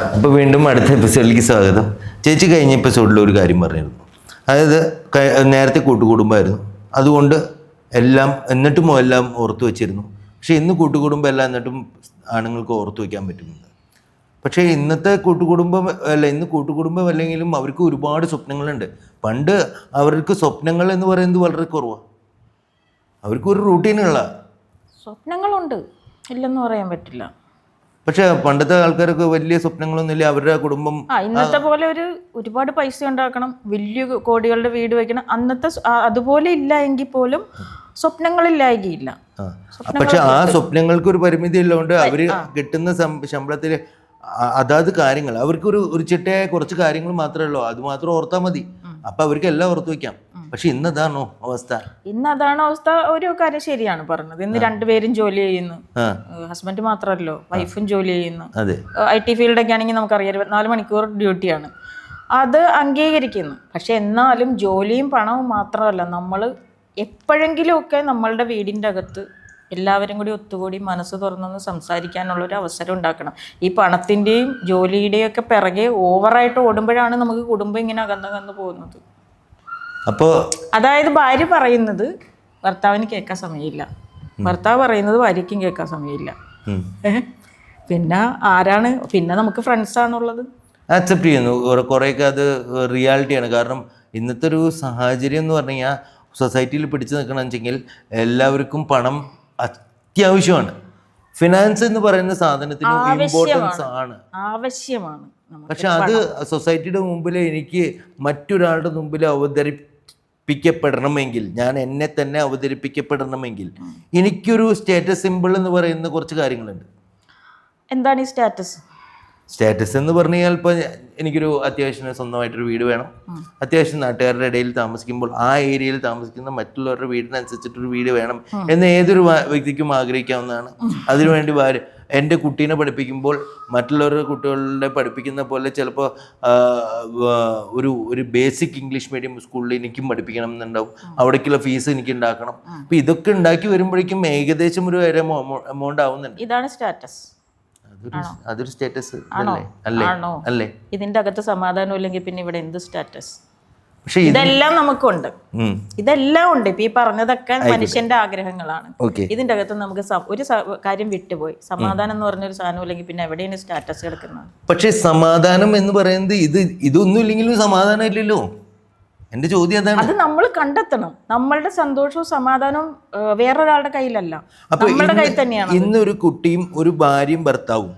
അപ്പോൾ വീണ്ടും അടുത്ത എപ്പിസോഡിലേക്ക് സ്വാഗതം. ചേച്ചി കഴിഞ്ഞ എപ്പിസോഡിൽ ഒരു കാര്യം പറഞ്ഞിരുന്നു. അതായത് നേരത്തെ കൂട്ടുകുടുംബമായിരുന്നു, അതുകൊണ്ട് എന്നിട്ടും എല്ലാം ഓർത്തു വെച്ചിരുന്നു. പക്ഷേ ഇന്ന് കൂട്ടുകുടുംബം എല്ലാം എന്നിട്ടും ആണുങ്ങൾക്ക് ഓർത്തു വയ്ക്കാൻ പറ്റുന്നുണ്ട്. പക്ഷേ ഇന്നത്തെ ഇന്ന് കൂട്ടുകുടുംബം അല്ലെങ്കിലും അവർക്ക് ഒരുപാട് സ്വപ്നങ്ങളുണ്ട്. പണ്ട് അവർക്ക് സ്വപ്നങ്ങൾ എന്ന് പറയുന്നത് വളരെ കുറവാണ്. അവർക്കൊരു റൂട്ടീനുള്ള സ്വപ്നങ്ങളുണ്ട്, ഇല്ലെന്ന് പറയാൻ പറ്റില്ല. പക്ഷെ പണ്ടത്തെ ആൾക്കാരൊക്കെ വലിയ സ്വപ്നങ്ങളൊന്നുമില്ല. അവരുടെ കുടുംബം ഇന്നത്തെ പോലെ ഒരുപാട് പൈസ ഉണ്ടാക്കണം, വലിയ കോടികളുടെ വീട് വെക്കണം, അന്നത്തെ അതുപോലെ ഇല്ല എങ്കിൽ പോലും സ്വപ്നങ്ങളില്ലായികയില്ല. പക്ഷെ ആ സ്വപ്നങ്ങൾക്ക് ഒരു പരിമിതി ഉള്ളതുകൊണ്ട് അവര് കിട്ടുന്ന ശമ്പളത്തിൽ അതാത് കാര്യങ്ങൾ ഒരു ചിട്ടയായ കുറച്ച് കാര്യങ്ങൾ മാത്രമേ ഉള്ളൂ. അത് മാത്രം ഓർത്താൽ മതി. അപ്പൊ അവർക്ക് എല്ലാം ഓർത്തു വെക്കാം. പക്ഷെ ഇന്നതാണോ അവസ്ഥ? ഇന്നതാണ് അവസ്ഥ. ഒരു കാര്യം ശരിയാണ് പറഞ്ഞത്. ഇന്ന് രണ്ടുപേരും ജോലി ചെയ്യുന്നു, ഹസ്ബൻഡ് മാത്രമല്ലോ, വൈഫും ജോലി ചെയ്യുന്നു. IT ഫീൽഡൊക്കെ ആണെങ്കിൽ നമുക്കറിയാം 24 മണിക്കൂർ ഡ്യൂട്ടിയാണ്. അത് അംഗീകരിക്കുന്നു. പക്ഷെ എന്നാലും ജോലിയും പണവും മാത്രമല്ല, നമ്മൾ എപ്പോഴെങ്കിലുമൊക്കെ നമ്മളുടെ വീടിൻ്റെ അകത്ത് എല്ലാവരും കൂടി ഒത്തുകൂടി മനസ്സ് തുറന്നൊന്ന് സംസാരിക്കാനുള്ളൊരു അവസരം ഉണ്ടാക്കണം. ഈ പണത്തിൻ്റെയും ജോലിയുടെയും ഒക്കെ പിറകെ ഓവറായിട്ട് ഓടുമ്പോഴാണ് നമുക്ക് കുടുംബം ഇങ്ങനെ അകന്ന് പോകുന്നത്. അപ്പോൾ അതായത് ഭാര്യ പറയുന്നത് ഭർത്താവിന് കേൾക്കാൻ സമയമില്ല, ഭർത്താവ് പറയുന്നത് ഭാര്യയ്ക്കും കേൾക്കാൻ സമയമില്ല. പിന്നെ നമുക്ക് ഫ്രണ്ട്സാണുള്ളത്. ആക്സെപ്റ്റ് ചെയ്യുന്നു. കുറേയൊക്കെ അത് റിയാലിറ്റിയാണ്. കാരണം ഇന്നത്തെ ഒരു സാഹചര്യം എന്ന് പറഞ്ഞു കഴിഞ്ഞാൽ സൊസൈറ്റിയിൽ പിടിച്ചു നിൽക്കണമെന്ന് വെച്ചെങ്കിൽ എല്ലാവർക്കും പണം അത്യാവശ്യമാണ്. ഫിനാൻസ് എന്ന് പറയുന്ന സാധനത്തിന് ഇമ്പോർട്ടൻസ് ആണ്, ആവശ്യമാണ്. പക്ഷെ അത് സൊസൈറ്റിയുടെ മുമ്പിൽ എനിക്ക് മറ്റൊരാളുടെ മുമ്പിൽ അവതരിപ്പിക്കപ്പെടണമെങ്കിൽ, ഞാൻ എന്നെ തന്നെ അവതരിപ്പിക്കപ്പെടണമെങ്കിൽ എനിക്കൊരു സ്റ്റാറ്റസ് സിമ്പിൾ എന്ന് പറയുന്ന കുറച്ച് കാര്യങ്ങളുണ്ട്. എന്താണ് ഈ സ്റ്റാറ്റസ് എന്ന് പറഞ്ഞു കഴിഞ്ഞാൽ ഇപ്പോൾ എനിക്കൊരു അത്യാവശ്യം സ്വന്തമായിട്ടൊരു വീട് വേണം. അത്യാവശ്യം നാട്ടുകാരുടെ ഇടയിൽ താമസിക്കുമ്പോൾ ആ ഏരിയയിൽ താമസിക്കുന്ന മറ്റുള്ളവരുടെ വീടിനനുസരിച്ചിട്ടൊരു വീട് വേണം എന്ന് ഏതൊരു വ്യക്തിക്കും ആഗ്രഹിക്കാവുന്നതാണ്. അതിനുവേണ്ടി എൻ്റെ കുട്ടീനെ പഠിപ്പിക്കുമ്പോൾ മറ്റുള്ളവരുടെ കുട്ടികളെ പഠിപ്പിക്കുന്ന പോലെ ചിലപ്പോൾ ഒരു ബേസിക് ഇംഗ്ലീഷ് മീഡിയം സ്കൂളിൽ എനിക്കും പഠിപ്പിക്കണം എന്നുണ്ടാവും. അവിടേക്കുള്ള ഫീസ് എനിക്ക് ഉണ്ടാക്കണം. അപ്പം ഇതൊക്കെ ഉണ്ടാക്കി വരുമ്പോഴേക്കും ഏകദേശം ഒരു എമൗണ്ട് ആവുന്നുണ്ട്. ഇതാണ് സ്റ്റാറ്റസ്. അതൊരു സ്റ്റാറ്റസ് അല്ലേ? ഇതിന്റെ അകത്ത് സമാധാനം ഇല്ലെങ്കിൽ പിന്നെ ഇവിടെ എന്ത് സ്റ്റാറ്റസ്? പക്ഷെ ഇതെല്ലാം നമുക്കുണ്ട്, ഇതെല്ലാം ഉണ്ട്. ഇപ്പൊ ഈ പറഞ്ഞതൊക്കെ മനുഷ്യന്റെ ആഗ്രഹങ്ങളാണ്. ഇതിന്റെ അകത്ത് നമുക്ക് ഒരു കാര്യം വിട്ടുപോയി, സമാധാനം എന്ന് പറഞ്ഞൊരു സാധനം ഇല്ലെങ്കിൽ പിന്നെ എവിടെയാണ് സ്റ്റാറ്റസ് എടുക്കുന്നത്? പക്ഷെ സമാധാനം എന്ന് പറയുന്നത് ഇതൊന്നും ഇല്ലെങ്കിലും സമാധാനം ഇല്ലല്ലോ. എന്റെ ചോദ്യം അതാണ്. അത് നമ്മൾ കണ്ടെത്തണം. നമ്മളുടെ സന്തോഷവും സമാധാനവും വേറൊരാളുടെ കയ്യിലല്ല, നമ്മുടെ കയ്യിൽ തന്നെയാണ്. ഇന്നൊരു കുട്ടിയും ഒരു ഭാര്യയും ഭർത്താവും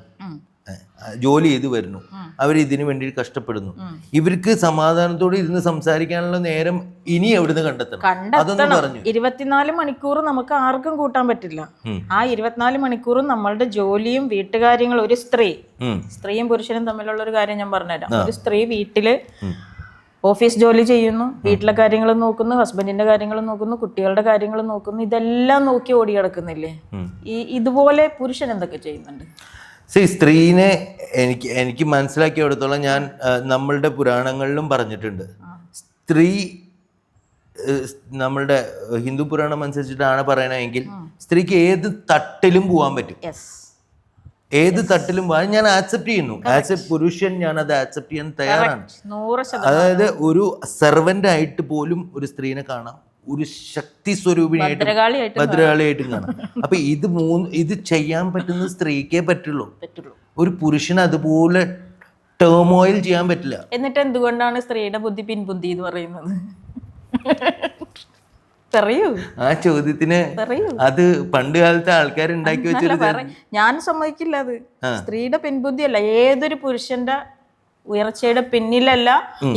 ജോലി ചെയ്ത് വരുന്നു, അവർ ഇതിനു വേണ്ടി കഷ്ടപ്പെടുന്നു. ഇവർക്ക് സമാധാനത്തോടെ ഇരുന്ന് സംസാരിക്കാനുള്ള നേരം ഇനി എവിടുന്ന് കണ്ടെത്തണം? 24 മണിക്കൂർ നമുക്ക് ആർക്കും കൂട്ടാൻ പറ്റില്ല. ആ 24 മണിക്കൂറും നമ്മളുടെ ജോലിയും വീട്ടുകാര്യങ്ങളും. ഒരു സ്ത്രീയും പുരുഷനും തമ്മിലുള്ള ഒരു കാര്യം ഞാൻ പറഞ്ഞുതരാം. ഒരു സ്ത്രീ വീട്ടില് ഓഫീസ് ജോലി ചെയ്യുന്നു, വീട്ടിലെ കാര്യങ്ങളും നോക്കുന്നു, ഹസ്ബൻഡിന്റെ കാര്യങ്ങളും നോക്കുന്നു, കുട്ടികളുടെ കാര്യങ്ങളും നോക്കുന്നു. ഇതെല്ലാം നോക്കി ഓടി കിടക്കുന്നില്ലേ? ഇതുപോലെ പുരുഷൻ എന്തൊക്കെ ചെയ്യുന്നുണ്ട്? സ്ത്രീനെ എനിക്ക് മനസ്സിലാക്കിയെടുത്തോളം ഞാൻ നമ്മളുടെ പുരാണങ്ങളിലും പറഞ്ഞിട്ടുണ്ട്. സ്ത്രീ നമ്മളുടെ ഹിന്ദു പുരാണം അനുസരിച്ചിട്ടാണ് പറയണമെങ്കിൽ സ്ത്രീക്ക് ഏത് തട്ടിലും പോകാൻ പറ്റും. ഏത് തട്ടിലും ഞാൻ ആക്സെപ്റ്റ് ചെയ്യുന്നു. ആസ് എ പുരുഷൻ ഞാൻ അത് ആക്സെപ്റ്റ് ചെയ്യാൻ തയ്യാറാണ്. അതായത് ഒരു സെർവന്റ് ആയിട്ട് പോലും ഒരു സ്ത്രീനെ കാണാം, ഒരു ശക്തി സ്വരൂപിണിയായിട്ടും ഭദ്രകാളിയായിട്ടും കാണാം. അപ്പൊ ഇത് ചെയ്യാൻ പറ്റുന്ന സ്ത്രീക്കേ പറ്റുള്ളൂ. ഒരു പുരുഷന് അതുപോലെ ടേമോയിൽ ചെയ്യാൻ പറ്റില്ല. എന്നിട്ട് എന്തുകൊണ്ടാണ് സ്ത്രീയുടെ ബുദ്ധി പിൻബുദ്ധി എന്ന് പറയുന്നത്? ആ ചോദ്യത്തിന് അത് പണ്ട് കാലത്തെ ആൾക്കാർ ഉണ്ടാക്കി വെച്ചൊരു, ഞാൻ സമ്മതിക്കില്ല. അത് സ്ത്രീയുടെ പിൻബുദ്ധിയല്ല, ഏതൊരു പുരുഷന്റെ ഉയർച്ചയുടെ പിന്നിലല്ല.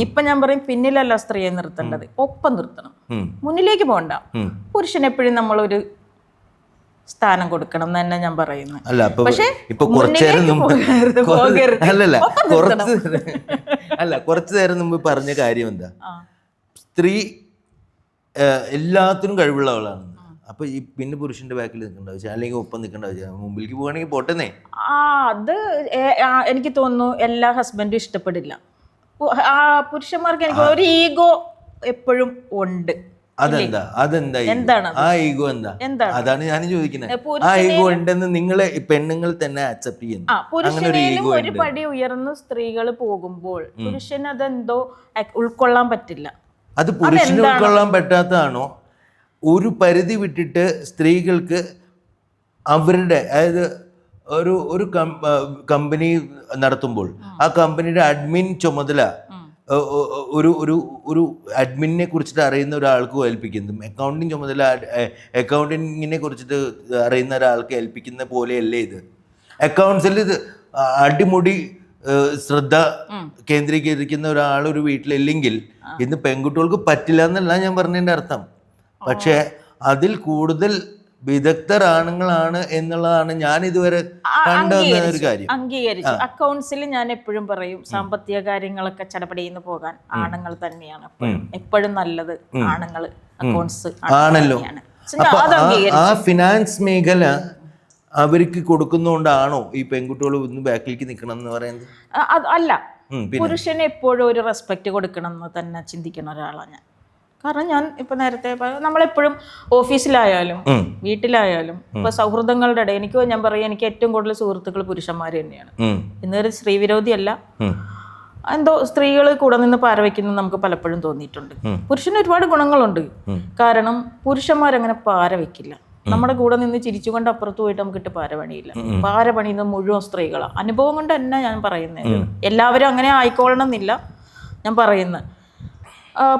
ഇപ്പൊ ഞാൻ പറയും, പിന്നിലല്ല സ്ത്രീയെ നിർത്തേണ്ടത്, ഒപ്പം നിർത്തണം, മുന്നിലേക്ക് പോകണ്ട. പുരുഷൻ എപ്പോഴും നമ്മളൊരു സ്ഥാനം കൊടുക്കണം എന്ന് തന്നെ ഞാൻ പറയുന്നത്. പക്ഷെ കുറച്ചു നേരം മുമ്പ് പറഞ്ഞ കാര്യം എന്താ, സ്ത്രീ എല്ലാത്തിനും കഴിവുള്ളവളാണ്. അപ്പൊ ഈ പിന്നെ പുരുഷന്റെ ബാക്കിൽ നിൽക്കേണ്ട ആവശ്യം, അല്ലെങ്കിൽ ഒപ്പം നിൽക്കേണ്ട ആവശ്യം, മുമ്പിലേക്ക് പോകണമെങ്കിൽ പോട്ടെന്നേ. അത് എനിക്ക് തോന്നുന്നു എല്ലാ ഹസ്ബൻഡും ഇഷ്ടപ്പെടില്ല. പുരുഷന്മാർക്ക് എനിക്ക് ഒരു ഈഗോ എപ്പോഴും ഉണ്ട്. അതെന്താ എന്താണ് ആ ഈഗോ എന്താ? അതാണ് ഞാൻ ചോദിക്കുന്നത്. ആ ഈഗോ ഉണ്ടെന്ന് നിങ്ങളെ പെണ്ണുങ്ങൾ തന്നെ അക്സെപ്റ്റ് ചെയ്യുന്നു. പുരുഷനിലും ഒരു പടി ഉയർന്ന് സ്ത്രീകൾ പോകുമ്പോൾ പുരുഷന് അതെന്തോ ഉൾക്കൊള്ളാൻ പറ്റില്ല. അത് പുരുഷന് ഉൾക്കൊള്ളാൻ പറ്റാത്തതാണോ? ഒരു പരിധി വിട്ടിട്ട് സ്ത്രീകൾക്ക് അവരുടെ, അതായത് ഒരു കമ്പനി നടത്തുമ്പോൾ ആ കമ്പനിയുടെ അഡ്മിൻ ചുമതല ഒരു അഡ്മിനെ കുറിച്ചിട്ട് അറിയുന്ന ഒരാൾക്ക് ഏൽപ്പിക്കുന്നു. അക്കൗണ്ടിങ് ചുമതല അക്കൗണ്ടിങ്ങിനെ കുറിച്ചിട്ട് അറിയുന്ന ഒരാൾക്ക് ഏൽപ്പിക്കുന്ന പോലെയല്ലേ ഇത്? അക്കൗണ്ട്സിൽ ഇത് അടിമുടി ശ്രദ്ധ കേന്ദ്രീകരിക്കുന്ന ഒരാൾ ഒരു വീട്ടിലില്ലെങ്കിൽ ഇന്ന് പെൺകുട്ടികൾക്ക് പറ്റില്ല എന്നല്ല ഞാൻ പറഞ്ഞതിൻ്റെ അർത്ഥം. പക്ഷേ അതിൽ കൂടുതൽ വിദഗ്ധർ ആണുങ്ങളാണ് എന്നുള്ളതാണ് ഞാൻ ഇതുവരെ കണ്ടുവന്ന ഒരു കാര്യം. അംഗീകരിച്ചു. അക്കൗണ്ട്സിൽ ഞാൻ എപ്പോഴും പറയും, സാമ്പത്തിക കാര്യങ്ങളൊക്കെ ചടപടിയെന്ന് പോകാൻ ആണുങ്ങൾ തന്നെയാണ് എപ്പോഴും നല്ലത്. ആണുങ്ങൾ അക്കൗണ്ട്സ് ആണല്ലോ. അപ്പൊ ആ ഫിനാൻസ് മേഖല അവർക്ക് കൊടുക്കുന്നോണ്ടാണോ ഈ പെൺകുട്ടികൾ ഒന്ന് ബാക്കിലേക്ക് നിൽക്കണം എന്ന് പറയുന്നത്? അല്ല, പുരുഷന് എപ്പോഴും ഒരു റെസ്പെക്ട് കൊടുക്കണം എന്ന് തന്നെ ചിന്തിക്കുന്ന ഒരാളാണ് ഞാൻ. കാരണം ഞാൻ ഇപ്പൊ നേരത്തെ നമ്മളെപ്പോഴും ഓഫീസിലായാലും വീട്ടിലായാലും ഇപ്പൊ സൗഹൃദങ്ങളുടെ ഇടയിൽ ഞാൻ പറയാം, എനിക്ക് ഏറ്റവും കൂടുതൽ സുഹൃത്തുക്കൾ പുരുഷന്മാർ തന്നെയാണ്. ഇന്നൊരു സ്ത്രീ വിരോധിയല്ല, എന്തോ സ്ത്രീകൾ കൂടെ നിന്ന് പാരവയ്ക്കുന്നത് നമുക്ക് പലപ്പോഴും തോന്നിയിട്ടുണ്ട്. പുരുഷന് ഒരുപാട് ഗുണങ്ങളുണ്ട്. കാരണം പുരുഷന്മാരങ്ങനെ പാരവയ്ക്കില്ല. നമ്മുടെ കൂടെ നിന്ന് ചിരിച്ചുകൊണ്ട് അപ്പുറത്ത് പോയിട്ട് നമുക്കിട്ട് പാരപണിയില്ല. പാരപണിയുന്നത് മുഴുവൻ സ്ത്രീകളാണ്. അനുഭവം കൊണ്ട് തന്നെ ഞാൻ പറയുന്നത്. എല്ലാവരും അങ്ങനെ ആയിക്കോളണം എന്നില്ല ഞാൻ പറയുന്നത്.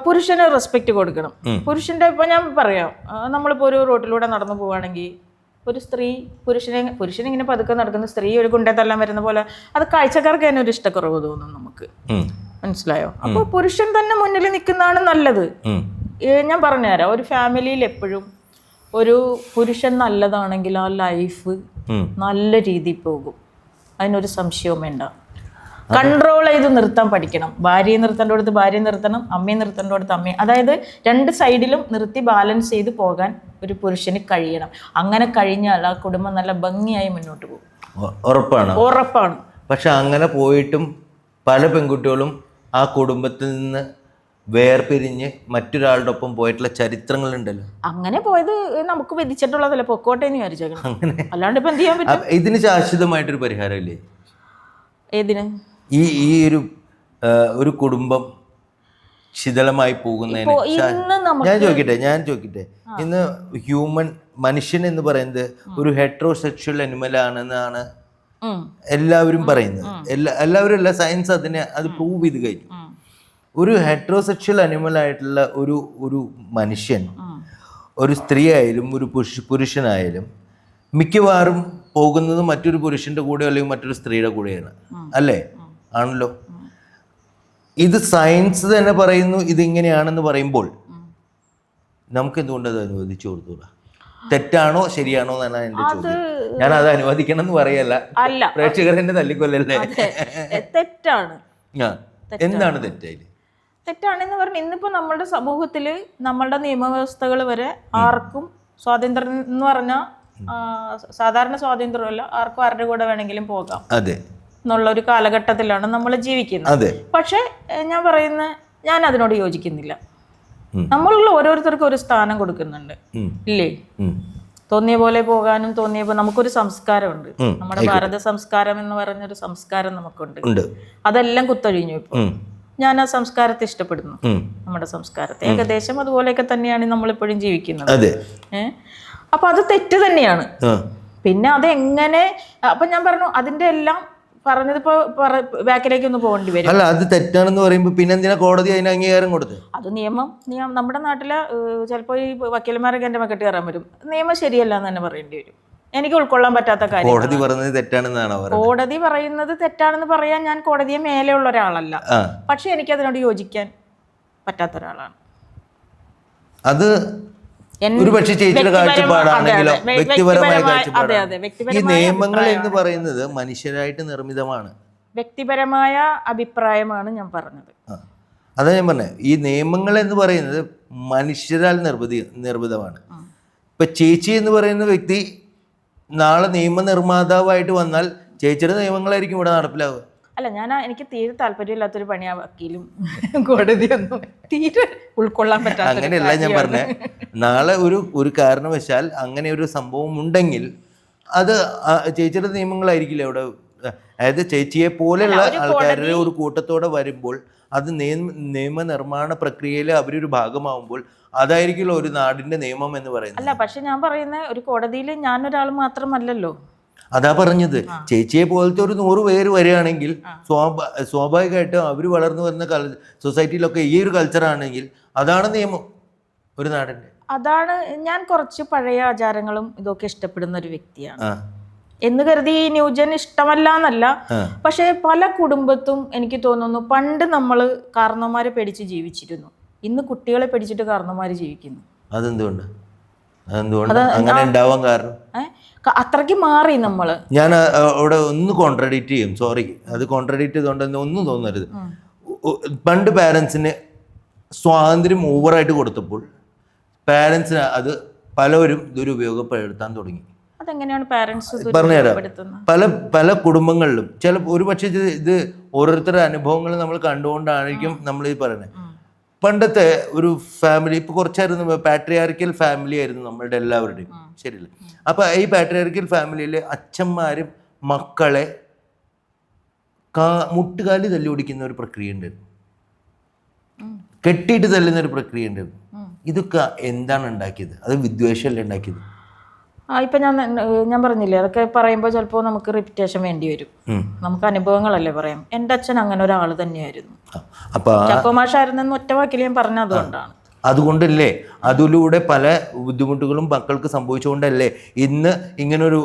പുരുഷന് റെസ്പെക്റ്റ് കൊടുക്കണം. പുരുഷന്റെ ഇപ്പൊ ഞാൻ പറയാം, നമ്മളിപ്പോ ഒരു റോഡിലൂടെ നടന്നു പോവുകയാണെങ്കിൽ ഒരു സ്ത്രീ പുരുഷനിങ്ങനെ പതുക്കെ നടക്കുന്ന സ്ത്രീ ഒരു ഗുണ്ടത്തെല്ലാം വരുന്ന പോലെ അത് കാഴ്ചക്കാർക്ക് തന്നെ ഒരു ഇഷ്ടക്കുറവ് തോന്നും നമുക്ക്. മനസ്സിലായോ? അപ്പൊ പുരുഷൻ തന്നെ മുന്നിൽ നിൽക്കുന്നതാണ് നല്ലത്. ഞാൻ പറഞ്ഞുതരാം, ഒരു ഫാമിലിയിൽ എപ്പോഴും ഒരു പുരുഷൻ നല്ലതാണെങ്കിൽ ആ ലൈഫ് നല്ല രീതിയിൽ പോകും. അതിനൊരു സംശയവും വേണ്ട. കൺട്രോൾ ചെയ്ത് നിർത്താൻ പഠിക്കണം. ഭാര്യയെ നിർത്തേണ്ടടുത്ത് ഭാര്യയെ നിർത്തണം, അമ്മയെ നിർത്തേണ്ടടുത്ത് അമ്മയെ. അതായത് രണ്ട് സൈഡിലും നിർത്തി ബാലൻസ് ചെയ്ത് പോകാൻ ഒരു പുരുഷന് കഴിയണം. അങ്ങനെ കഴിഞ്ഞാൽ ആ കുടുംബം നല്ല ഭംഗിയായി മുന്നോട്ട് പോകും. ഉറപ്പാണ്. പക്ഷെ അങ്ങനെ പോയിട്ടും പല പെൺകുട്ടികളും ആ കുടുംബത്തിൽ നിന്ന് വേർപിരിഞ്ഞ് മറ്റൊരാളുടെ ഒപ്പം പോയിട്ടുള്ള ചരിത്രങ്ങളുണ്ടല്ലോ. അങ്ങനെ പോയത് നമുക്ക് വിധിച്ചിട്ടുള്ളതല്ല, പൊക്കോട്ടെ എന്ന് വിചാരിച്ചേക്കണം. അല്ലാണ്ട് ഇപ്പൊ എന്ത് ചെയ്യാൻ പറ്റും? ഇതിന് ശാശ്വതമായിട്ടൊരു പരിഹാരമില്ലേ? ഏതിന്? ഈ ഒരു കുടുംബം ശിഥിലമായി പോകുന്നതിന് ഞാൻ ചോദിക്കട്ടെ ഇന്ന് മനുഷ്യൻ എന്ന് പറയുന്നത് ഒരു ഹെട്രോസെക്ഷൽ അനിമൽ ആണെന്നാണ് എല്ലാവരും പറയുന്നത്. എല്ലാവരും അല്ല, സയൻസ് അത് പ്രൂവ് ചെയ്ത് കഴിഞ്ഞു. ഒരു ഹെട്രോസെക്ഷൽ അനിമൽ ആയിട്ടുള്ള ഒരു മനുഷ്യൻ, ഒരു സ്ത്രീ ആയാലും ഒരു പുരുഷനായാലും മിക്കവാറും പോകുന്നത് മറ്റൊരു പുരുഷന്റെ കൂടെ അല്ലെങ്കിൽ മറ്റൊരു സ്ത്രീയുടെ കൂടെയാണ്, അല്ലേ? ആണല്ലോ. ഇത് സയൻസ് തന്നെ പറയുന്നു ഇതിങ്ങനെയാണെന്ന് പറയുമ്പോൾ നമുക്ക് എന്തുകൊണ്ട് അത് അനുവദിച്ചു കൊടുത്തൂടാ? തെറ്റാണോ ശരിയാണോ എന്നാണ് എൻ്റെ ചോദ്യം. ഞാൻ അത് അനുവദിക്കണം എന്ന് പറയല്ല, പ്രേക്ഷകരെന്നെ തല്ലിക്കൊല്ലല്ലേ. തെറ്റാണ്. എന്താണ് തെറ്റായി? തെറ്റാണെന്ന് പറഞ്ഞാൽ ഇന്നിപ്പോ നമ്മളുടെ സമൂഹത്തില് നമ്മളുടെ നിയമവ്യവസ്ഥകൾ വരെ ആർക്കും സ്വാതന്ത്ര്യം എന്ന് പറഞ്ഞാൽ സാധാരണ സ്വാതന്ത്ര്യമല്ല, ആർക്കും ആരുടെ കൂടെ വേണമെങ്കിലും പോകാം എന്നുള്ള ഒരു കാലഘട്ടത്തിലാണ് നമ്മൾ ജീവിക്കുന്നത്. പക്ഷെ ഞാൻ ഞാൻ അതിനോട് യോജിക്കുന്നില്ല. നമ്മളുള്ള ഓരോരുത്തർക്കും ഒരു സ്ഥാനം കൊടുക്കുന്നുണ്ട്, ഇല്ലേ? തോന്നിയ പോലെ പോകാനും തോന്നിയപ്പോൾ നമുക്കൊരു സംസ്കാരമുണ്ട്. നമ്മുടെ ഭാരത സംസ്കാരം എന്ന് പറഞ്ഞൊരു സംസ്കാരം നമുക്കുണ്ട്. അതെല്ലാം കുത്തൊഴിഞ്ഞു ഇപ്പൊ. ഞാൻ ആ സംസ്കാരത്തെ ഇഷ്ടപ്പെടുന്നു, നമ്മുടെ സംസ്കാരത്തെ. ഏകദേശം അതുപോലെയൊക്കെ തന്നെയാണ് നമ്മളിപ്പോഴും ജീവിക്കുന്നത്. അപ്പൊ അത് തെറ്റ് തന്നെയാണ്. പിന്നെ അതെങ്ങനെ, അപ്പൊ ഞാൻ പറഞ്ഞു അതിന്റെ എല്ലാം പറഞ്ഞതിപ്പോ ബാക്കിലേക്ക് ഒന്ന് പോകേണ്ടി വരും. അല്ല, അത് തെറ്റാണെന്ന് പറയുമ്പോൾ പിന്നെ എന്തിനാ കോടതി അതിന് അംഗീകാരം കൊടുത്തത്? അത് നിയമം നമ്മുടെ നാട്ടില് ചിലപ്പോൾ ഈ വക്കീലന്മാരൊക്കെ എന്റെ മെക്കെട്ട് കയറാൻ വരും. നിയമം ശരിയല്ല എന്ന് തന്നെ പറയേണ്ടി വരും. എനിക്ക് ഉൾക്കൊള്ളാൻ പറ്റാത്ത കാര്യം. കോടതി പറയുന്നത് തെറ്റാണെന്നാണോ? കോടതി പറയുന്നത് തെറ്റാണെന്ന് പറയാൻ ഞാൻ കോടതിയെ മേലെയുള്ള ഒരാളല്ല. പക്ഷെ എനിക്ക് അതിനോട് യോജിക്കാൻ പറ്റാത്ത ഒരാളാണ്. അത് ഒരു പക്ഷേ ചേച്ചിയുടെ കാഴ്ചപ്പാടാണെങ്കിലോ വ്യക്തിപരമായ കാഴ്ചപ്പാടാണ്. ഈ നിയമങ്ങൾ എന്ന് പറയുന്നത് മനുഷ്യരായിട്ട് നിർമ്മിതമാണ്. വ്യക്തിപരമായ അഭിപ്രായമാണ് ഞാൻ പറഞ്ഞത്. അതാ ഞാൻ പറഞ്ഞത്, ഈ നിയമങ്ങൾ എന്ന് പറയുന്നത് മനുഷ്യരാൽ നിർമ്മിതമാണ്. ഇപ്പൊ ചേച്ചി എന്ന് പറയുന്ന വ്യക്തി നാളെ നിയമനിർമ്മാതാവായിട്ട് വന്നാൽ ചേച്ചിയുടെ നിയമങ്ങളായിരിക്കും ഇവിടെ നടപ്പിലാവുക. അല്ല, എനിക്ക് തീരെ താല്പര്യമില്ലാത്തൊരു പണിയാ വക്കീലും കോടതിയൊന്നും. തീരെ ഉൾക്കൊള്ളാൻ പറ്റാത്ത. അങ്ങനെയല്ല ഞാൻ പറഞ്ഞ, നാളെ ഒരു കാരണവശാൽ അങ്ങനെ ഒരു സംഭവം ഉണ്ടെങ്കിൽ അത് ചേച്ചിയുടെ നിയമങ്ങളായിരിക്കില്ല അവിടെ. അതായത് ചേച്ചിയെ പോലെയുള്ള ആൾക്കാരുടെ ഒരു കൂട്ടത്തോടെ വരുമ്പോൾ അത് നിയമനിർമ്മാണ പ്രക്രിയയിൽ അവരൊരു ഭാഗമാവുമ്പോൾ അതായിരിക്കുമല്ലോ ഒരു നാടിന്റെ നിയമം എന്ന് പറയുന്നത്. അല്ല, പക്ഷെ ഞാൻ പറയുന്ന ഒരു കോടതിയിൽ ഞാനൊരാൾ മാത്രമല്ലല്ലോ. അതാ പറഞ്ഞത്, ചേച്ചിയെ പോലത്തെ ഒരു 100 പേര് വരികയാണെങ്കിൽ സ്വാഭാവികമായിട്ടും അവർ വളർന്നു വരുന്ന സൊസൈറ്റിയിലൊക്കെ ഈ ഒരു കൾച്ചറാണെങ്കിൽ അതാണ് നിയമം ഒരു നാടിന്റെ. അതാണ് ഞാൻ കുറച്ച് പഴയ ആചാരങ്ങളും ഇതൊക്കെ ഇഷ്ടപ്പെടുന്ന ഒരു വ്യക്തിയാണ് എന്ന് കരുതി ഈ ന്യൂജൻ ഇഷ്ടമല്ല എന്നല്ല. പക്ഷെ പല കുടുംബത്തും എനിക്ക് തോന്നുന്നു പണ്ട് നമ്മൾ കാരണവന്മാരെ പേടിച്ച് ജീവിച്ചിരുന്നു, ഇന്ന് കുട്ടികളെ പേടിച്ചിട്ട് കാരണവന്മാര് ജീവിക്കുന്നു. അതെന്തുകൊണ്ട് അങ്ങനെ ഉണ്ടാവാൻ കാരണം? അത്രയ്ക്ക് മാറി നമ്മള്. ഞാൻ അവിടെ ഒന്ന് കോൺട്രഡിക്റ്റ് ചെയ്യും, സോറി, അത് കോൺട്രഡിക്റ്റ് ചെയ്തുകൊണ്ടെന്ന് ഒന്നും തോന്നരുത്. പണ്ട് പാരൻസിന് സ്വാതന്ത്ര്യം ഓവറായിട്ട് കൊടുത്തപ്പോൾ പാരൻസിന് അത് പലവരും ദുരുപയോഗപ്പെടുത്താൻ തുടങ്ങി. അതെങ്ങനെയാണ് പാരൻസ് പറഞ്ഞുതരാം. പല കുടുംബങ്ങളിലും ഒരു പക്ഷേ ഇത് ഓരോരുത്തരുടെ അനുഭവങ്ങൾ നമ്മൾ കണ്ടുകൊണ്ടായിരിക്കും നമ്മൾ ഈ പറയുന്നത്. പണ്ടത്തെ ഒരു ഫാമിലി, ഇപ്പൊ കുറച്ചായിരുന്നു പാട്രിയാർക്കൽ ഫാമിലി ആയിരുന്നു നമ്മളുടെ എല്ലാവരുടെയും, ശരിയല്ലേ? അപ്പൊ ഈ പാട്രിയാർക്കൽ ഫാമിലിയിൽ അച്ഛന്മാരും മക്കളെ മുട്ടുകാലി തല്ലി ഓടിക്കുന്ന ഒരു പ്രക്രിയ ഉണ്ടായിരുന്നു, കെട്ടിയിട്ട് തല്ലുന്ന ഒരു പ്രക്രിയ ഉണ്ടായിരുന്നു. ഇതൊക്കെ എന്താണ് ഉണ്ടാക്കിയത്? അത് വിദ്വേഷമല്ലേ ഉണ്ടാക്കിയത്? ഇപ്പൊ ഞാൻ പറഞ്ഞില്ലേ, അതൊക്കെ പറയുമ്പോൾ ചിലപ്പോൾ നമുക്ക് റിപ്പിറ്റേഷൻ വേണ്ടി വരും. നമുക്ക് അനുഭവങ്ങളല്ലേ പറയാം. എൻ്റെ അച്ഛൻ അങ്ങനെ ഒരാൾ തന്നെയായിരുന്നു, ചക്കോമാഷായിരുന്നെന്ന് ഒറ്റ വാക്കിൽ ഞാൻ പറഞ്ഞ അതുകൊണ്ടാണ്. അതുകൊണ്ടല്ലേ, അതിലൂടെ പല ബുദ്ധിമുട്ടുകളും മക്കൾക്ക് സംഭവിച്ചുകൊണ്ടല്ലേ ഇന്ന് ഇങ്ങനൊരു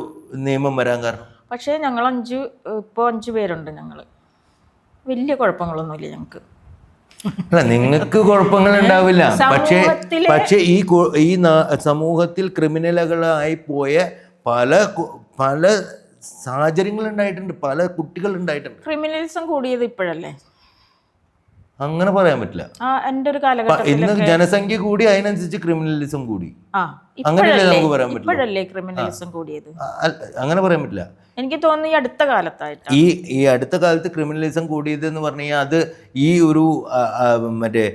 നിയമം വരാൻ കാരണം. പക്ഷേ ഞങ്ങൾ ഇപ്പോൾ 5 പേരുണ്ട്. ഞങ്ങൾ വലിയ കുഴപ്പങ്ങളൊന്നുമില്ല ഞങ്ങൾക്ക്. അല്ല, നിങ്ങൾക്ക് കുഴപ്പങ്ങൾ ഉണ്ടാവില്ല. പക്ഷേ ഈ സമൂഹത്തിൽ ക്രിമിനലുകളായി പോയ പല സാഹചര്യങ്ങൾ ഉണ്ടായിട്ടുണ്ട്, പല കുട്ടികൾ ഉണ്ടായിട്ടുണ്ട്. ക്രിമിനലിസം കൂടിയത് ഇപ്പോഴല്ലേ? അങ്ങനെ പറയാൻ പറ്റില്ല. എൻ്റെ ഒരു കാലഘട്ടത്തിൽ ഇന്ന് ജനസംഖ്യ കൂടി, അതിനനുസരിച്ച് ക്രിമിനലിസം കൂടി. അങ്ങനെയല്ലേ നമുക്ക് പറയാൻ പറ്റില്ല? ഇപ്പോഴല്ലേ ക്രിമിനലിസം കൂടിയത്? അങ്ങനെ പറയാൻ പറ്റില്ല. എനിക്ക് തോന്നുന്നു ഈ അടുത്ത കാലത്തായിട്ട് ഈ അടുത്ത കാലത്ത് ക്രിമിനലിസം കൂടിയത് എന്ന് പറഞ്ഞു കഴിഞ്ഞാൽ അത് ഈ ഒരു മറ്റേ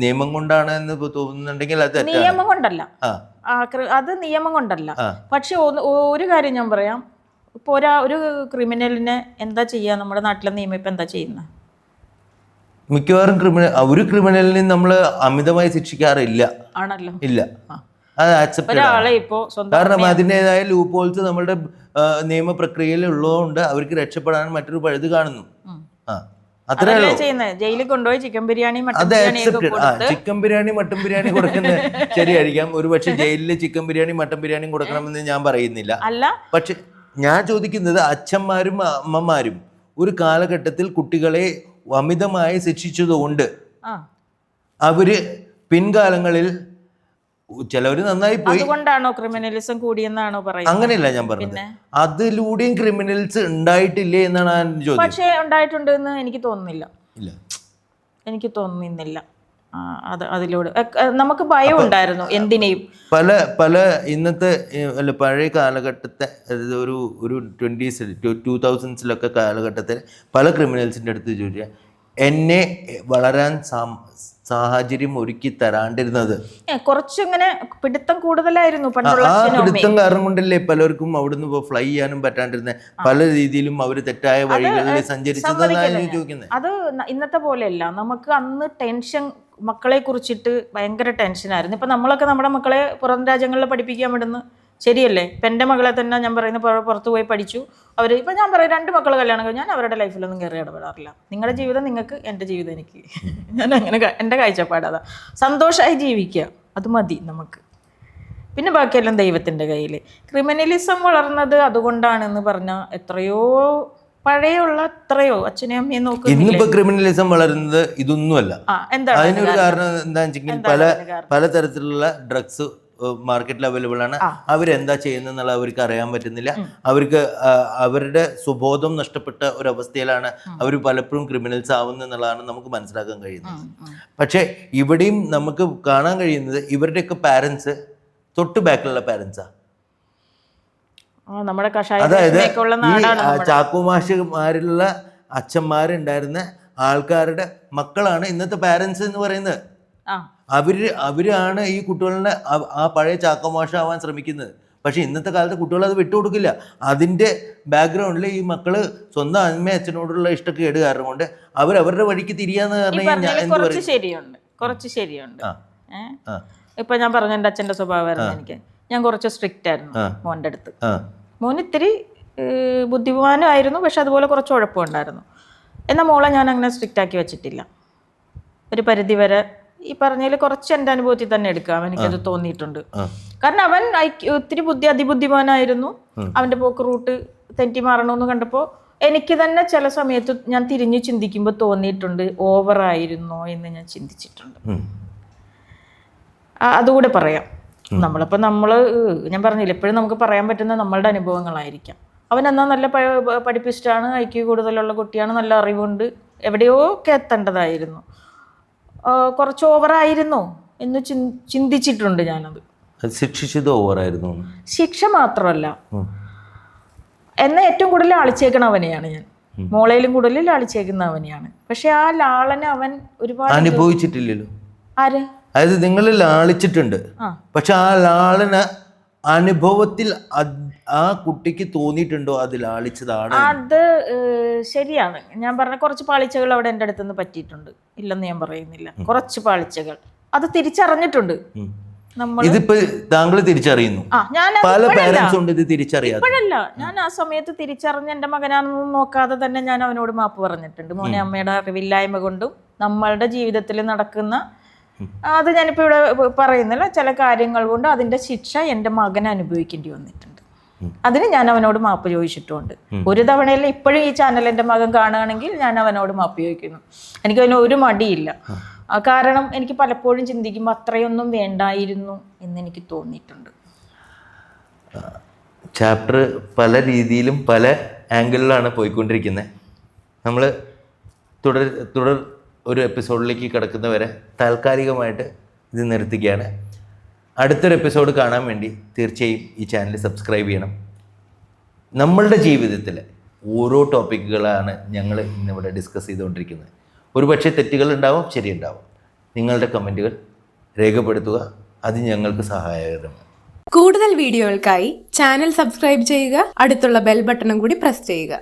നിയമം കൊണ്ടാണ് എന്ന് തോന്നുന്നുണ്ടെങ്കിൽ അത് നിയമം കൊണ്ടല്ല, അത് നിയമം കൊണ്ടല്ല. പക്ഷെ ഒരു കാര്യം ഞാൻ പറയാം, ഇപ്പൊ ഒരു ക്രിമിനലിനെ എന്താ ചെയ്യാ നമ്മുടെ നാട്ടിലെ നിയമം ഇപ്പൊ എന്താ ചെയ്യുന്നത്? മിക്കവാറും ഒരു ക്രിമിനലിനെ നമ്മൾ അമിതമായി ശിക്ഷിക്കാറില്ല. ആണല്ലോ, ഇല്ല, അത് ആക്സെപ്റ്റ്. കാരണം അതിൻ്റെതായ ലൂപ്പ് ഹോൾസ് നമ്മളുടെ നിയമപ്രക്രിയയിൽ ഉള്ളതുകൊണ്ട് അവർക്ക് രക്ഷപ്പെടാൻ മറ്റൊരു പഴുത് കാണുന്നു. അത്രേ ഉള്ളൂ. ജയിലിൽ കൊണ്ടുപോയി chicken biryani, chicken biryani mutton biryani കൊടുക്കുന്നത് ശരിയായിരിക്കാം. ഒരു പക്ഷെ ജയിലിൽ ചിക്കൻ ബിരിയാണി മട്ടൻ ബിരിയാണിയും കൊടുക്കണമെന്ന് ഞാൻ പറയുന്നില്ല. പക്ഷെ ഞാൻ ചോദിക്കുന്നത്, അച്ഛന്മാരും അമ്മമാരും ഒരു കാലഘട്ടത്തിൽ കുട്ടികളെ അമിതമായി ശിക്ഷിച്ചതുകൊണ്ട് അവര് പിൻകാലങ്ങളിൽ ചിലവര് നന്നായി പോയി. അതുകൊണ്ടാണോ ക്രിമിനലിസം കൂടിയെന്നാണോ പറയുന്നത്? അങ്ങനെയല്ല ഞാൻ പറഞ്ഞത്. അതിലൂടെയും ക്രിമിനൽസ് ഉണ്ടായിട്ടില്ലേ എന്നാണ് ഞാൻ ചോദിച്ചത്. പക്ഷേ ഉണ്ടായിട്ടുണ്ട് എന്ന് എനിക്ക് തോന്നുന്നില്ല. എനിക്ക് തോന്നുന്നില്ല. അതിലൂടെ നമുക്ക് ഭയം ഉണ്ടായിരുന്നു എന്തിനേയും. പല ഇന്നത്തെ പഴയ കാലഘട്ടത്തെ ഒരു 2000s കാലഘട്ടത്തിൽ പല ക്രിമിനൽസിൻ്റെ അടുത്ത് ചോദിച്ചാൽ എന്നെ വളരാൻ സാഹചര്യം ഒരുക്കി തരാണ്ടിരുന്നത് കുറച്ചിങ്ങനെ പിടുത്തം കൂടുതലായിരുന്നു. പിടുത്തം കാരണം കൊണ്ടല്ലേ പലർക്കും അവിടുന്ന് ഫ്ലൈ ചെയ്യാനും പറ്റാണ്ടിരുന്നത്, പല രീതിയിലും അവര് തെറ്റായ വഴികളിൽ സഞ്ചരിച്ചതെന്നാണ് ചോദിക്കുന്നത്. അത് ഇന്നത്തെ പോലെയല്ല. നമുക്ക് അന്ന് ടെൻഷൻ, മക്കളെ കുറിച്ചിട്ട് ഭയങ്കര ടെൻഷനായിരുന്നു. ഇപ്പൊ നമ്മളൊക്കെ നമ്മുടെ മക്കളെ പുറം രാജ്യങ്ങളിൽ പഠിപ്പിക്കാൻ വിടുന്നു, ശരിയല്ലേ? ഇപ്പം എൻ്റെ മകളെ തന്നെ ഞാൻ പറയുന്നത് പുറത്ത് പോയി പഠിച്ചു. അവർ ഇപ്പം ഞാൻ പറയും 2 മക്കൾ കല്യാണം കഴിഞ്ഞാൽ ഞാൻ അവരുടെ ലൈഫിലൊന്നും കയറി ഇടപെടാറില്ല. നിങ്ങളുടെ ജീവിതം നിങ്ങൾക്ക്, എൻ്റെ ജീവിതം എനിക്ക്. ഞാൻ അങ്ങനെ എൻ്റെ കാഴ്ചപ്പാട് അതാ. സന്തോഷമായി ജീവിക്കുക, അത് മതി നമുക്ക്. പിന്നെ ബാക്കിയെല്ലാം ദൈവത്തിൻ്റെ കയ്യിൽ. ക്രിമിനലിസം വളർന്നത് അതുകൊണ്ടാണെന്ന് പറഞ്ഞാൽ എത്രയോ എത്രയോ അച്ഛനെയും അമ്മയും നോക്കുന്നു. ഇന്നിപ്പോ ക്രിമിനലിസം വളരുന്നത് ഇതൊന്നുമല്ല. അതിനൊരു കാരണം എന്താണെന്ന് വെച്ചെങ്കിൽ പലതരത്തിലുള്ള ഡ്രഗ്സ് മാർക്കറ്റിൽ അവൈലബിൾ ആണ്. അവരെന്താ ചെയ്യുന്നതെന്നുള്ള അവർക്ക് അറിയാൻ പറ്റുന്നില്ല. അവർക്ക് അവരുടെ സുബോധം നഷ്ടപ്പെട്ട ഒരവസ്ഥയിലാണ് അവർ പലപ്പോഴും ക്രിമിനൽസ് ആവുന്നത് എന്നുള്ളതാണ് നമുക്ക് മനസ്സിലാക്കാൻ കഴിയുന്നത്. പക്ഷേ ഇവിടെയും നമുക്ക് കാണാൻ കഴിയുന്നത് ഇവരുടെയൊക്കെ പാരൻസ് തൊട്ട് ബാക്കിലുള്ള പാരൻസാ. നമ്മുടെ അതായത് ഈ ചാക്കോമാഷുമാരിലുള്ള അച്ഛന്മാരുണ്ടായിരുന്ന ആൾക്കാരുടെ മക്കളാണ് ഇന്നത്തെ പാരൻസ് എന്ന് പറയുന്നത്. അവരാണ് ഈ കുട്ടികളുടെ ആ പഴയ ചാക്കോമാഷാവാൻ ശ്രമിക്കുന്നത്. പക്ഷെ ഇന്നത്തെ കാലത്ത് കുട്ടികൾ അത് വിട്ടുകൊടുക്കില്ല. അതിൻ്റെ ബാക്ക്ഗ്രൗണ്ടിൽ ഈ മക്കള് സ്വന്തം അമ്മയും അച്ഛനോടുള്ള ഇഷ്ടക്കേട് കാരണം കൊണ്ട് അവരവരുടെ വഴിക്ക് തിരിയാന്ന് പറഞ്ഞു കഴിഞ്ഞാൽ കുറച്ച് ശരിയുണ്ട്. ഇപ്പൊ ഞാൻ പറഞ്ഞു എൻ്റെ അച്ഛൻ്റെ സ്വഭാവമായിരുന്നു എനിക്ക്. ഞാൻ കുറച്ച് സ്ട്രിക്റ്റ് ആയിരുന്നു മോൻ്റെ അടുത്ത്. മോൻ ഇത്തിരി ബുദ്ധിമാനായിരുന്നു, പക്ഷെ അതുപോലെ കുറച്ച് ഉഴപ്പമുണ്ടായിരുന്നു. എന്നാൽ മോളെ ഞാൻ അങ്ങനെ സ്ട്രിക്റ്റ് ആക്കി വെച്ചിട്ടില്ല. ഒരു പരിധി വരെ ഈ പറഞ്ഞതിൽ കുറച്ച് എൻ്റെ അനുഭവത്തിൽ തന്നെ എടുക്കാം, എനിക്കത് തോന്നിയിട്ടുണ്ട്. കാരണം അവൻ ഒത്തിരി അതിബുദ്ധിമാനായിരുന്നു. അവൻ്റെ പോക്ക് റൂട്ട് തെറ്റി മാറണമെന്ന് കണ്ടപ്പോൾ എനിക്ക് തന്നെ ചില സമയത്ത് ഞാൻ തിരിഞ്ഞ് ചിന്തിക്കുമ്പോൾ തോന്നിയിട്ടുണ്ട്, ഓവറായിരുന്നോ എന്ന് ഞാൻ ചിന്തിച്ചിട്ടുണ്ട്. അതുകൂടെ പറയാം. ഞാൻ പറഞ്ഞില്ല, എപ്പോഴും നമുക്ക് പറയാൻ പറ്റുന്ന നമ്മളുടെ അനുഭവങ്ങളായിരിക്കാം. അവൻ എന്നാൽ നല്ല പഠിപ്പിസ്റ്റാണ്, IQ കൂടുതലുള്ള കുട്ടിയാണ്, നല്ല അറിവുണ്ട്, എവിടെയോ ഒക്കെ എത്തേണ്ടതായിരുന്നു. കുറച്ച് ഓവറായിരുന്നോ എന്ന് ചിന്തിച്ചിട്ടുണ്ട് ഞാനത്. ശിക്ഷിച്ചത് ഓവറായിരുന്നു. ശിക്ഷ മാത്രമല്ല, എന്നാൽ ഏറ്റവും കൂടുതൽ ലാളിച്ചേക്കണ അവനെയാണ് ഞാൻ. മോളയിലും കൂടുതൽ ലാളിച്ചേക്കുന്ന അവനെയാണ്. പക്ഷെ ആ ലാളന അവൻ ഒരുപാട് അനുഭവിച്ചിട്ടില്ലല്ലോ. ആര്? അതായത് നിങ്ങൾ ലാളിച്ചിട്ടുണ്ട്, പക്ഷെ ആ ലാളന അനുഭവത്തിൽ ആ കുട്ടിക്ക് തോന്നിയിട്ടുണ്ടോ അത് ലാളിച്ചതാണ്? അത് ശരിയാണ്. ഞാൻ പറഞ്ഞ കുറച്ച് പാളിച്ചകൾ അവിടെ എൻ്റെ അടുത്തുനിന്ന് പറ്റിയിട്ടുണ്ട്, ഇല്ലെന്ന് ഞാൻ പറയുന്നില്ല. കുറച്ച് പാളിച്ചകൾ അത് തിരിച്ചറിഞ്ഞിട്ടുണ്ട്. ഇതിപ്പോ താങ്കൾ തിരിച്ചറിയുന്നു, പല പേരൻസ് ഉണ്ട് ഇത് തിരിച്ചറിയാതെ. ഇപ്പോഴല്ല, ഞാൻ ആ സമയത്ത് തിരിച്ചറിഞ്ഞ് എൻ്റെ മകനാണെന്ന് നോക്കാതെ തന്നെ ഞാൻ അവനോട് മാപ്പ് പറഞ്ഞിട്ടുണ്ട്. മോനെ, അമ്മയുടെ അറിവില്ലായ്മ കൊണ്ടും നമ്മളുടെ ജീവിതത്തിൽ നടക്കുന്ന അത് ഞാനിപ്പോൾ ഇവിടെ പറയുന്നില്ല, ചില കാര്യങ്ങൾ കൊണ്ട് അതിൻ്റെ ശിക്ഷ എൻ്റെ മകൻ അനുഭവിക്കേണ്ടി വന്നിട്ടുണ്ട്. അതിന് ഞാൻ അവനോട് മാപ്പ് ചോദിച്ചിട്ടുണ്ട്. ഒരു തവണയല്ല, ഇപ്പോഴും ഈ ചാനൽ എൻ്റെ മകൻ കാണുകയാണെങ്കിൽ ഞാൻ അവനോട് മാപ്പ് ചോദിക്കുന്നു. എനിക്കതിന് ഒരു മടിയില്ല. കാരണം എനിക്ക് പലപ്പോഴും ചിന്തിക്കുമ്പോൾ അത്രയൊന്നും വേണ്ടായിരുന്നു എന്നെനിക്ക് തോന്നിയിട്ടുണ്ട്. ചാപ്റ്റർ പല രീതിയിലും പല ആംഗിളിലാണ് പോയിക്കൊണ്ടിരിക്കുന്നത്. നമ്മൾ തുടർ ഒരു എപ്പിസോഡിലേക്ക് കിടക്കുന്നവരെ താൽക്കാലികമായിട്ട് ഇത് നിർത്തിക്കുകയാണ്. അടുത്തൊരു എപ്പിസോഡ് കാണാൻ വേണ്ടി തീർച്ചയായും ഈ ചാനൽ സബ്സ്ക്രൈബ് ചെയ്യണം. നമ്മളുടെ ജീവിതത്തിലെ ഓരോ ടോപ്പിക്കുകളാണ് ഞങ്ങൾ ഇന്നിവിടെ ഡിസ്കസ് ചെയ്തുകൊണ്ടിരിക്കുന്നത്. ഒരുപക്ഷെ തെറ്റുകൾ ഉണ്ടാവും, ശരിയുണ്ടാവും. നിങ്ങളുടെ കമൻറ്റുകൾ രേഖപ്പെടുത്തുക, അത് ഞങ്ങൾക്ക് സഹായകരമാണ്. കൂടുതൽ വീഡിയോകൾക്കായി ചാനൽ സബ്സ്ക്രൈബ് ചെയ്യുക, അടുത്തുള്ള ബെൽ ബട്ടണും കൂടി പ്രസ് ചെയ്യുക.